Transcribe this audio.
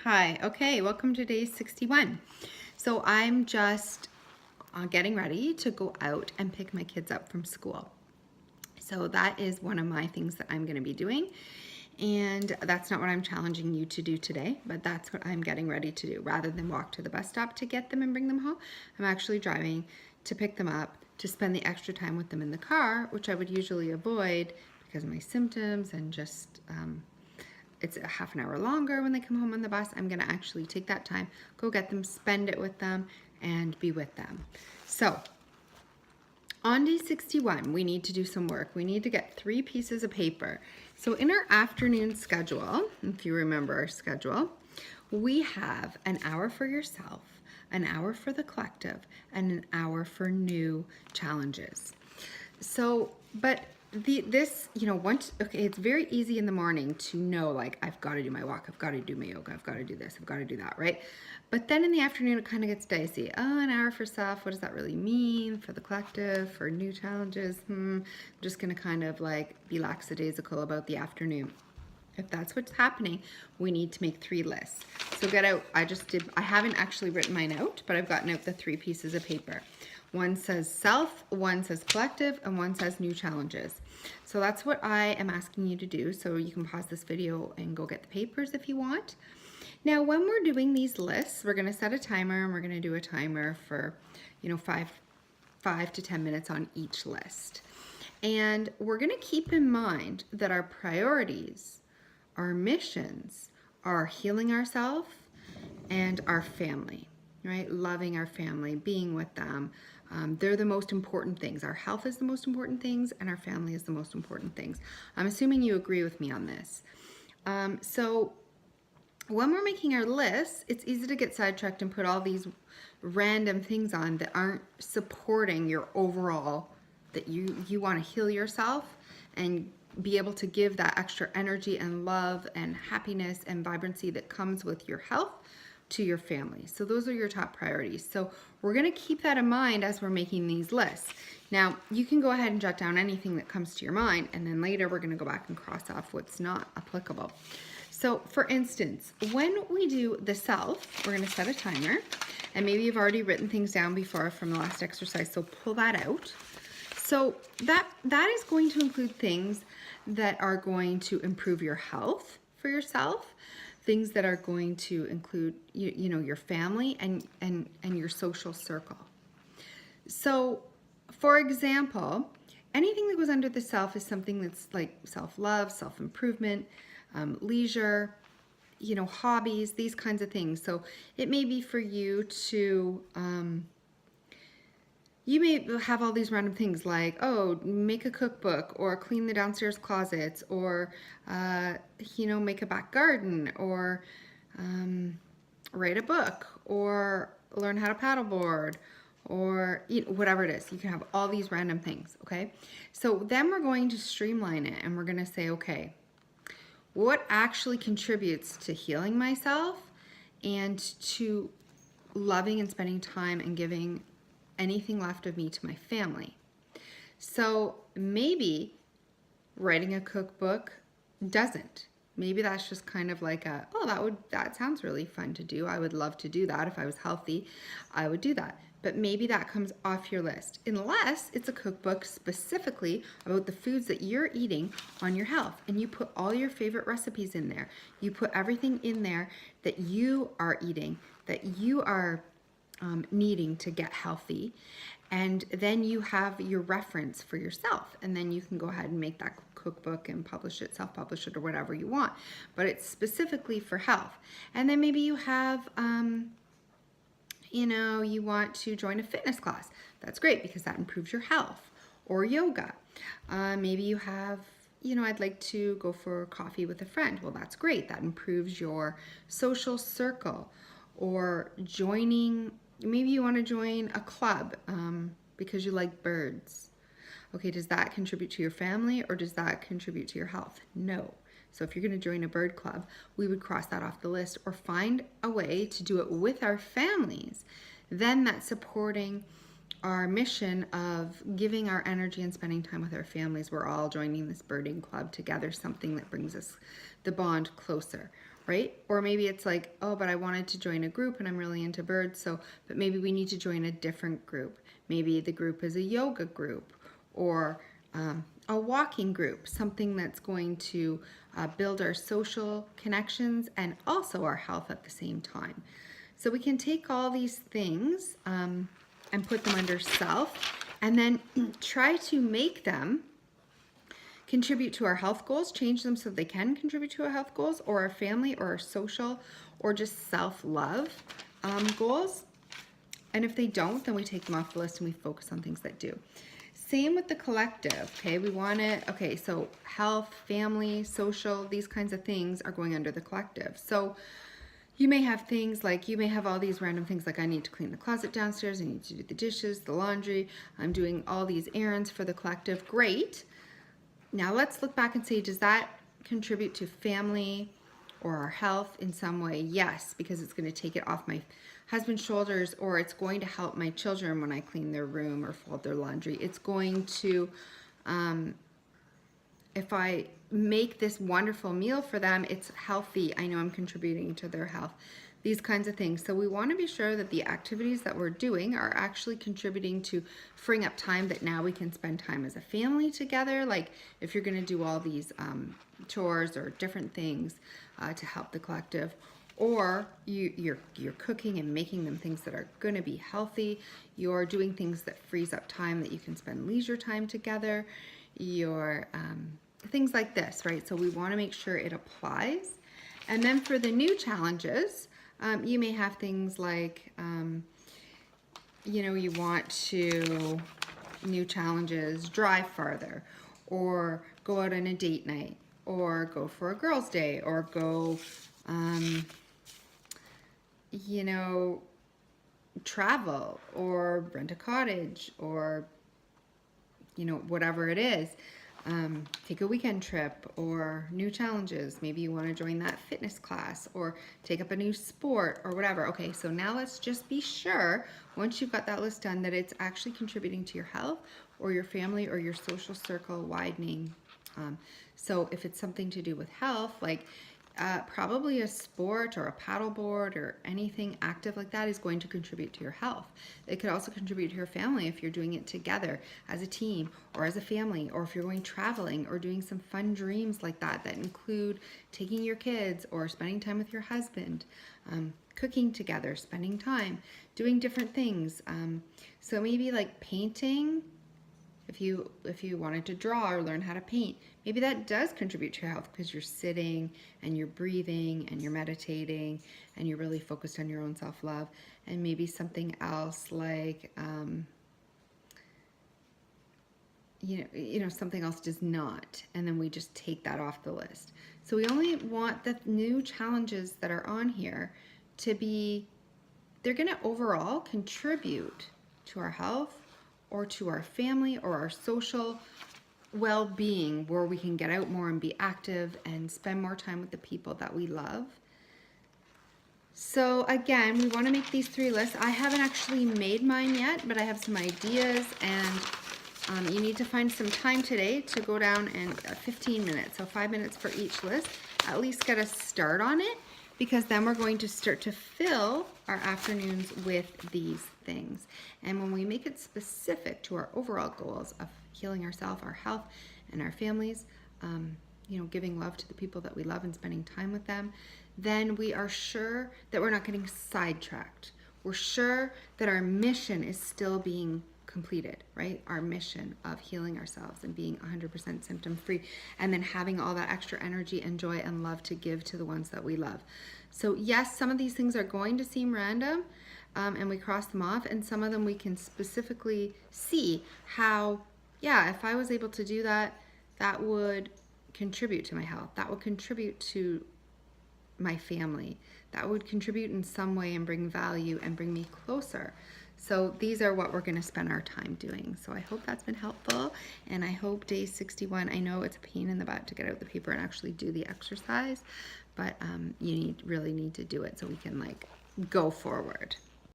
Hi. Okay, welcome to day 61. So I'm just getting ready to go out and pick my kids up from school. So that is one of my things that I'm going to be doing. And that's not what I'm challenging you to do today, but that's what I'm getting ready to do. Rather than walk to the bus stop to get them and bring them home, I'm actually driving to pick them up, to spend the extra time with them in the car, which I would usually avoid because of my symptoms and just it's a half an hour longer when they come home on the bus. I'm gonna actually take that time, go get them, spend it with them, and be with them. So on day 61, we need to do some work. We need to get 3 pieces of paper. So in our afternoon schedule, if you remember our schedule, we have an hour for yourself, an hour for the collective, and an hour for new challenges. So, but this, it's very easy in the morning to know, like, I've got to do my walk, I've got to do my yoga, I've got to do this, I've got to do that, right? But then in the afternoon, it kind of gets dicey. Oh, an hour for self, what does that really mean for the collective, for new challenges? I'm just going to kind of like be lackadaisical about the afternoon. If that's what's happening, we need to make 3 lists. So get out, I haven't actually written mine out, but I've gotten out the 3 pieces of paper. One says self, one says collective, and one says new challenges. So that's what I am asking you to do. So you can pause this video and go get the papers if you want. Now, when we're doing these lists, we're gonna set a timer, and we're gonna do a timer for, 5 to 10 minutes on each list. And we're gonna keep in mind that our priorities, our missions, are healing ourselves and our family, right? Loving our family, being with them. They're the most important things. Our health is the most important things, and our family is the most important things. I'm assuming you agree with me on this. So when we're making our lists, it's easy to get sidetracked and put all these random things on that aren't supporting your overall, that you want to heal yourself and be able to give that extra energy and love and happiness and vibrancy that comes with your health to your family. So those are your top priorities. So we're going to keep that in mind as we're making these lists. Now, you can go ahead and jot down anything that comes to your mind, and then later we're going to go back and cross off what's not applicable. So for instance, when we do the self, we're going to set a timer, and maybe you've already written things down before from the last exercise, so pull that out. So that is going to include things that are going to improve your health for yourself, things that are going to include your family and your social circle. So for example, anything that goes under the self is something that's like self-love, self-improvement, leisure, hobbies, these kinds of things. So it may be for you to you may have all these random things like, oh, make a cookbook, or clean the downstairs closets, or, make a back garden, or write a book, or learn how to paddleboard, or whatever it is. You can have all these random things, okay? So then we're going to streamline it, and we're going to say, okay, what actually contributes to healing myself and to loving and spending time and giving anything left of me to my family? So maybe writing a cookbook doesn't. Maybe that's just kind of like that sounds really fun to do. I would love to do that. If I was healthy, I would do that. But maybe that comes off your list, unless it's a cookbook specifically about the foods that you're eating on your health, and you put all your favorite recipes in there. You put everything in there that you are eating, that you are needing to get healthy, and then you have your reference for yourself, and then you can go ahead and make that cookbook and publish it, self-publish it, or whatever you want, but it's specifically for health. And then maybe you have you want to join a fitness class. That's great because that improves your health. Or yoga. Maybe you have I'd like to go for coffee with a friend. Well, that's great. That improves your social circle. Or maybe you want to join a club because you like birds. Okay, does that contribute to your family, or does that contribute to your health? No. So if you're going to join a bird club, we would cross that off the list, or find a way to do it with our families. Then that's supporting our mission of giving our energy and spending time with our families. We're all joining this birding club together, something that brings us the bond closer, right? Or maybe it's like, oh, but I wanted to join a group and I'm really into birds, so, but maybe we need to join a different group. Maybe the group is a yoga group or a walking group, something that's going to build our social connections and also our health at the same time. So we can take all these things and put them under self and then try to make them contribute to our health goals, change them so they can contribute to our health goals or our family or our social or just self-love goals. And if they don't, then we take them off the list and we focus on things that do. Same with the collective, okay? We want to, okay, so health, family, social, these kinds of things are going under the collective. So you may have things like, you may have all these random things like I need to clean the closet downstairs, I need to do the dishes, the laundry, I'm doing all these errands for the collective. Great. Now let's look back and see, does that contribute to family or our health in some way? Yes, because it's going to take it off my husband's shoulders, or it's going to help my children when I clean their room or fold their laundry. It's going to, if I make this wonderful meal for them, it's healthy. I know I'm contributing to their health. These kinds of things. So we want to be sure that the activities that we're doing are actually contributing to freeing up time that now we can spend time as a family together. Like if you're going to do all these chores or different things to help the collective, or you're cooking and making them things that are going to be healthy. You're doing things that frees up time that you can spend leisure time together. You're things like this, right? So we want to make sure it applies. And then for the new challenges, you may have things like, you want to, new challenges, drive farther, or go out on a date night, or go for a girls' day, or go, travel, or rent a cottage, or, whatever it is. Take a weekend trip or new challenges. Maybe you want to join that fitness class or take up a new sport or whatever. Okay, so now let's just be sure, once you've got that list done, that it's actually contributing to your health or your family or your social circle widening. So if it's something to do with health, like probably a sport or a paddleboard or anything active like that is going to contribute to your health. It could also contribute to your family if you're doing it together as a team or as a family, or if you're going traveling or doing some fun dreams like that that include taking your kids or spending time with your husband, cooking together, spending time, doing different things. So maybe like painting. If you wanted to draw or learn how to paint, maybe that does contribute to your health because you're sitting and you're breathing and you're meditating and you're really focused on your own self-love. And maybe something else like, something else does not. And then we just take that off the list. So we only want the new challenges that are on here to be, they're going to overall contribute to our health, or to our family or our social well-being, where we can get out more and be active and spend more time with the people that we love. So again, we want to make these 3 lists. I haven't actually made mine yet, but I have some ideas, and you need to find some time today to go down and 15 minutes, so 5 minutes for each list, at least get a start on it, because then we're going to start to fill our afternoons with these things. And when we make it specific to our overall goals of healing ourselves, our health, and our families, giving love to the people that we love and spending time with them, then we are sure that we're not getting sidetracked. We're sure that our mission is still being completed, right? Our mission of healing ourselves and being 100% symptom free, and then having all that extra energy and joy and love to give to the ones that we love. So yes, some of these things are going to seem random, and we cross them off, and some of them we can specifically see how, if I was able to do that, that would contribute to my health, that would contribute to my family, that would contribute in some way and bring value and bring me closer. So these are what we're going to spend our time doing. So I hope that's been helpful, and I hope day 61, I know it's a pain in the butt to get out the paper and actually do the exercise, but you really need to do it so we can go forward.